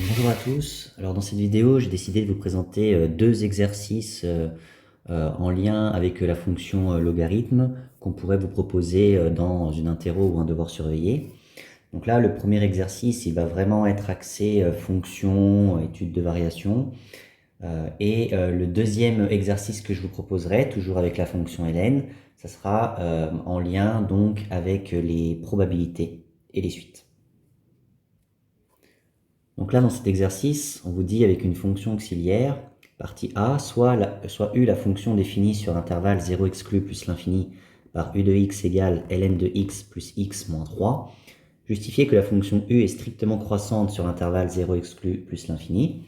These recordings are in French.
Bonjour à tous. Alors dans cette vidéo, j'ai décidé de vous présenter deux exercices en lien avec la fonction logarithme qu'on pourrait vous proposer dans une interro ou un devoir surveillé. Donc là, le premier exercice, il va vraiment être axé fonction, étude de variation. Le deuxième exercice que je vous proposerai, toujours avec la fonction ln, ça sera en lien donc avec les probabilités et les suites. Donc là, dans cet exercice, on vous dit avec une fonction auxiliaire, partie A, soit U, la fonction définie sur l'intervalle 0 exclu plus l'infini par U de x égale ln de x plus x moins 3, justifier que la fonction U est strictement croissante sur l'intervalle 0 exclu plus l'infini.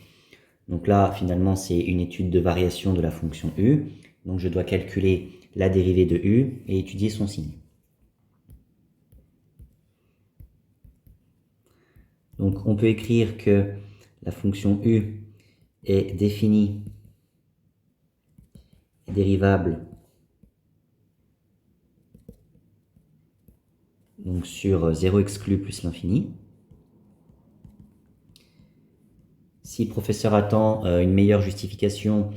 Donc là, finalement, c'est une étude de variation de la fonction U. Donc je dois calculer la dérivée de U et étudier son signe. Donc on peut écrire que la fonction U est définie et dérivable donc sur 0 exclu plus l'infini. Si le professeur attend une meilleure justification,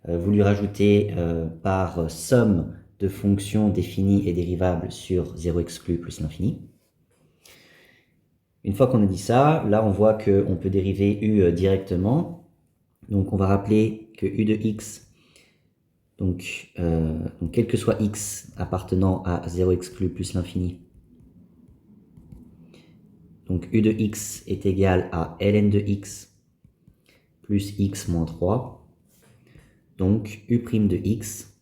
vous lui rajoutez par somme de fonctions définies et dérivables sur 0 exclu plus l'infini. Une fois qu'on a dit ça, là on voit qu'on peut dériver U directement. Donc on va rappeler que U de x, donc quel que soit x appartenant à 0 exclu plus l'infini, donc U de x est égal à ln de x plus x moins 3. Donc U' de x.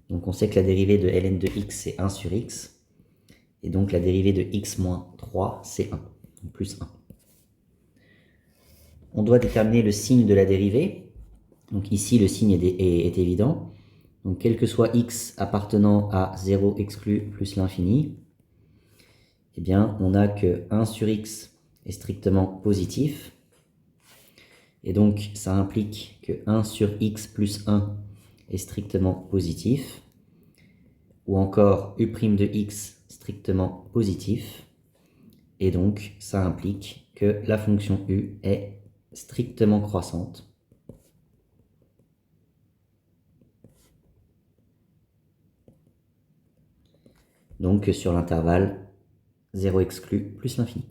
Donc on sait que la dérivée de ln de x c'est 1 sur x. Et donc la dérivée de x moins 3 c'est 1. Donc plus 1. On doit déterminer le signe de la dérivée. Donc ici le signe est évident. Donc quel que soit x appartenant à 0 exclu plus l'infini, eh bien on a que 1 sur x est strictement positif. Et donc ça implique que 1 sur x plus 1 est strictement positif. Ou encore U' de x strictement positif. Et donc ça implique que la fonction U est strictement croissante. Donc sur l'intervalle 0 exclu plus l'infini.